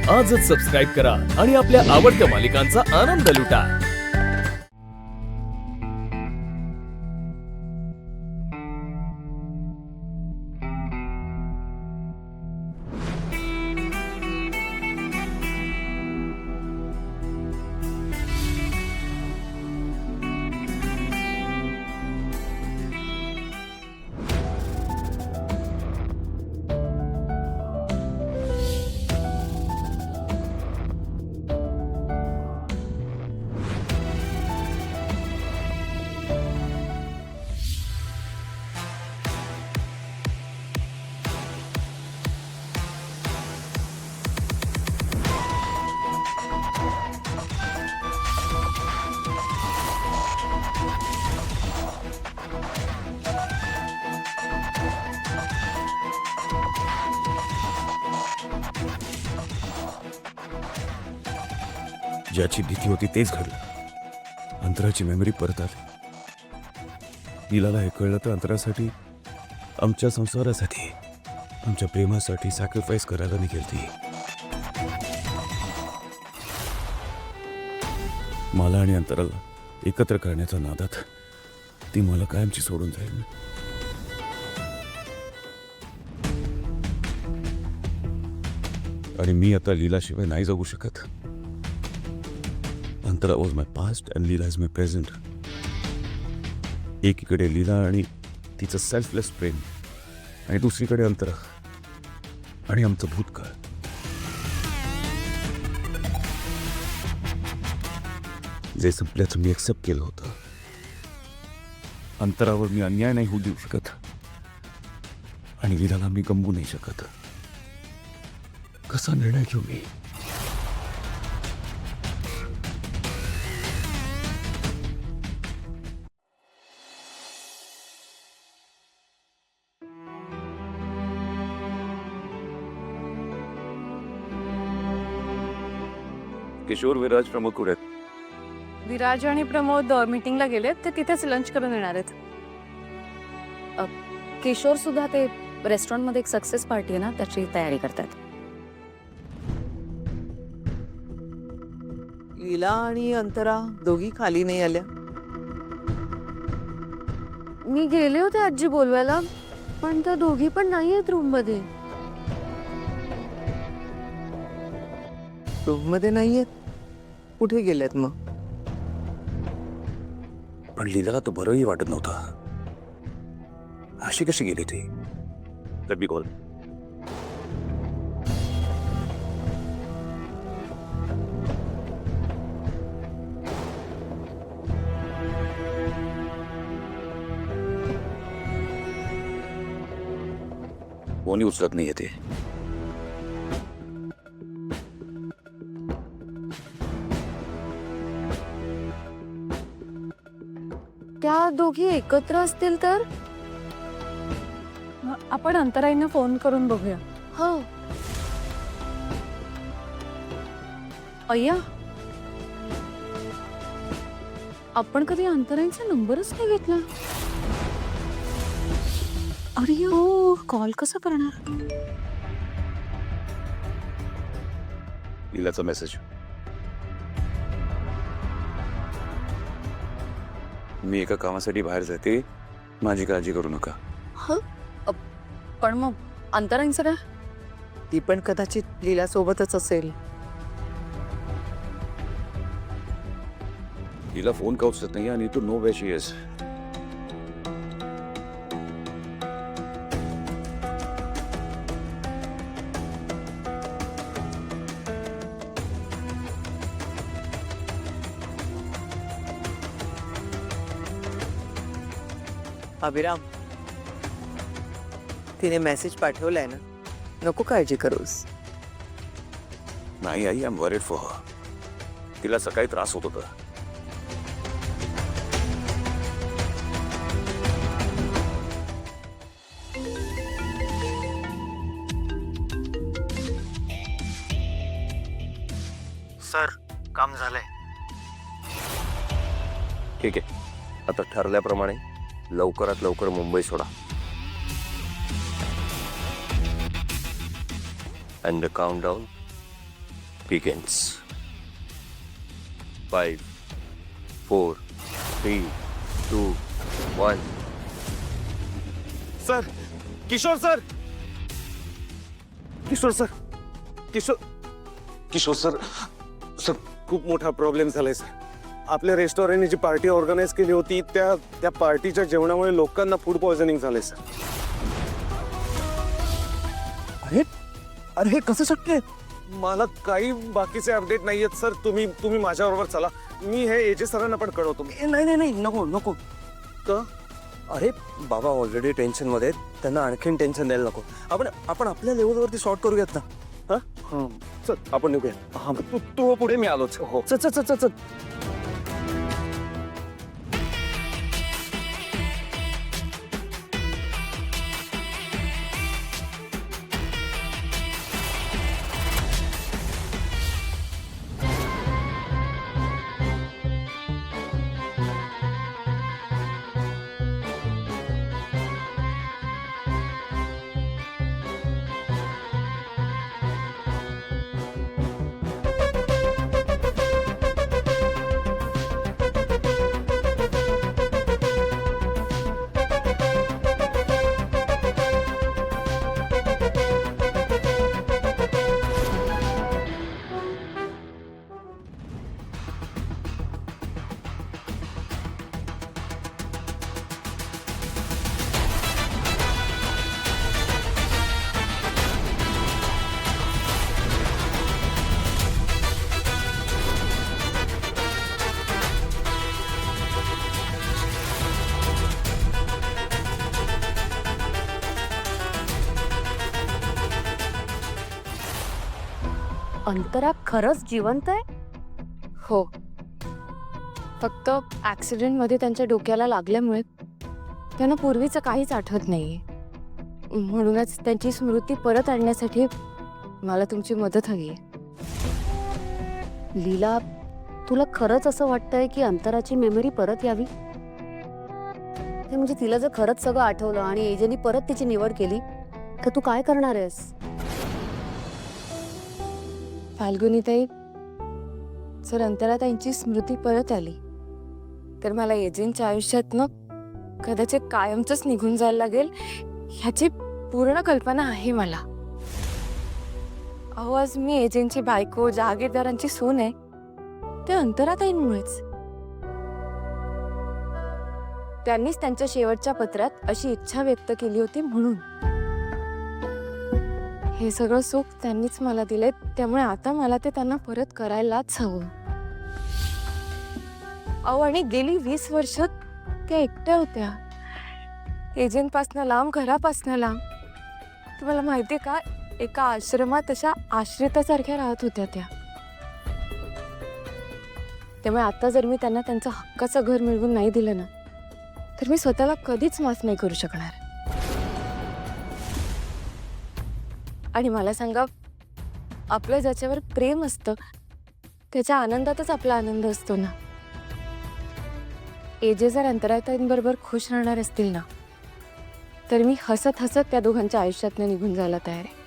आजच सबस्क्राईब करा आणि आपल्या आवडत्या मालिकांचा आनंद लुटा. ज्याची भीती होती तेच घडलं. अंतराची मेमरी परत आली. नीलाला हे कळलं तर अंतरासाठी, आमच्या संसारासाठी, आमच्या प्रेमासाठी सॅक्रिफाईस करायला निघेल ती. मला आणि अंतराला एकत्र करण्याच्या नादात ती मला कायमची सोडून जाईल. आणि मी आता लीलाशिवाय नाही जगू शकत. Antara was my past and Leela is my present. एकीकडे लीला आणि तिचं सेल्फलेस प्रेम, आणि दुसरीकडे अंतरा आणि आमचं भूतकाळ. जे संपल्याचं मी एक्सेप्ट केलं होतं. अंतरावर मी अन्याय नाही होऊ देऊ शकत, आणि लीलाला मी गमवू नाही शकत. कसा निर्णय घेऊ मी? किशोर, विराज, प्रमोद कुठे आहेत? विराज आणि प्रमोद मीटिंगला गेलेत. ते तिथेच लंच करून येणार आहेत. किशोर सुद्धा ते रेस्टॉरंटमध्ये एक सक्सेस पार्टी आहे ना, त्याची तयारी करतात. लीला आणि अंतरा दोघी खाली नाही आल्या. मी गेले होते आजी बोलवायला, पण त्या दोघी पण नाही आहेत रूम मध्ये. रूम मध्ये नाहीयेत? कुठे गेल्यात मग? पण लीलाला तर बरंही वाटत नव्हतं. अशी कशी गेली ती? Let me call. कोणी उचलत नाही येते. त्या दोघी एकत्र असतील तर आपण अंतराईंना फोन करून बघूया. हो अय्या, आपण कधी अंतराईंचा नंबरच नाही घेतला. अरे हो, कॉल कसा करणार? लीलाचा मेसेज. मी एका कामासाठी बाहेर जाते, माझी काळजी करू नका. पण मग अंतराईंचं काय? ती पण कदाचित लीला सोबतच असेल. लीला फोन का उचलत नाही. आणि to know where she is. Abhiram, तिने मेसेज पाठवलाय ना, नको काळजी करूस. नाही आई, I am worried for her. तिला सकाळी त्रास होत होता. सर, काम झालंय. ठीक आहे. आता ठरल्याप्रमाणे लवकरात लवकर मुंबई सोडा. and the countdown begins. 5, 4, 3, 2, 1. Sir Kishore sir Kishore sir Kishore Kishore sir sir खूप मोठा प्रॉब्लेम झालाय सर. आपल्या रेस्टॉरंटने जी पार्टी ऑर्गनाईज केली होती त्या पार्टीच्या जेवणामुळे लोकांना फूड पॉयझनिंग झालंय सर. अरे अरे हे कसं शक्य आहे? मला काही बाकीचे अपडेट नाही आहेत सर. तुम्ही माझ्याबरोबर चला. मी हे एजे सरांना पण कळवतो. नाही नाही नाही नको नको. का? अरे बाबा ऑलरेडी टेन्शन मध्ये आहेत. त्यांना आणखीन टेन्शन द्यायला नको. आपण आपल्या लेवलवरती सॉर्ट करूयात ना. हा चल आपण निघूया. हा तू पुढे मी आलोच. हो चल चल चल चल. अंतरा खरंच जिवंत आहे? हो, फक्त ऍक्सिडेंटमध्ये त्यांच्या डोक्याला लागल्यामुळे त्यांना पूर्वीचं काहीच आठवत नाहीये. म्हणूनच त्यांची स्मृती परत आणण्यासाठी मला तुमची मदत हवी आहे. लीला, तुला खरंच असं वाटतंय की अंतराची मेमरी परत यावी? ते म्हणजे तिला जर खरंच सगळं आठवलं आणि एजनी परत तिची निवड केली तर तू काय करणार आहेस? फाल्गुनीताई, जर अंतराताईंची स्मृती परत आली तर मला एजंटच्या आयुष्यातनं कदाचित कायमचंच निघून जायला लागेल ह्याची पूर्ण कल्पना आहे मला. अहो, आज मी एजंटची बायको, जहागीरदारांची सून आहे ते अंतराताईंमुळेच. त्यांनीच त्यांच्या शेवटच्या पत्रात अशी इच्छा व्यक्त केली होती म्हणून. हे सगळं सुख त्यांनीच मला दिले, त्यामुळे आता मला ते त्यांना परत करायलाच हवं. अहो, आणि गेली 20 वर्ष त्या एकट्या होत्या, एजंटपासनं लांब, घरापासनं लांब. तुम्हाला माहितीये का, एका आश्रमात अशा आश्रितासारख्या राहत होत्या त्या. त्यामुळे आता जर मी त्यांना त्यांचं हक्काचं घर मिळवून नाही दिलं ना तर मी स्वतःला कधीच माफ नाही करू शकणार. आणि मला सांगा, आपलं ज्याच्यावर प्रेम असतं त्याच्या आनंदातच आपला आनंद असतो ना. एजे जर अंतराताईंबरोबर खुश राहणार असतील ना तर मी हसत हसत त्या दोघांच्या आयुष्यातनं निघून जायला तयार आहे.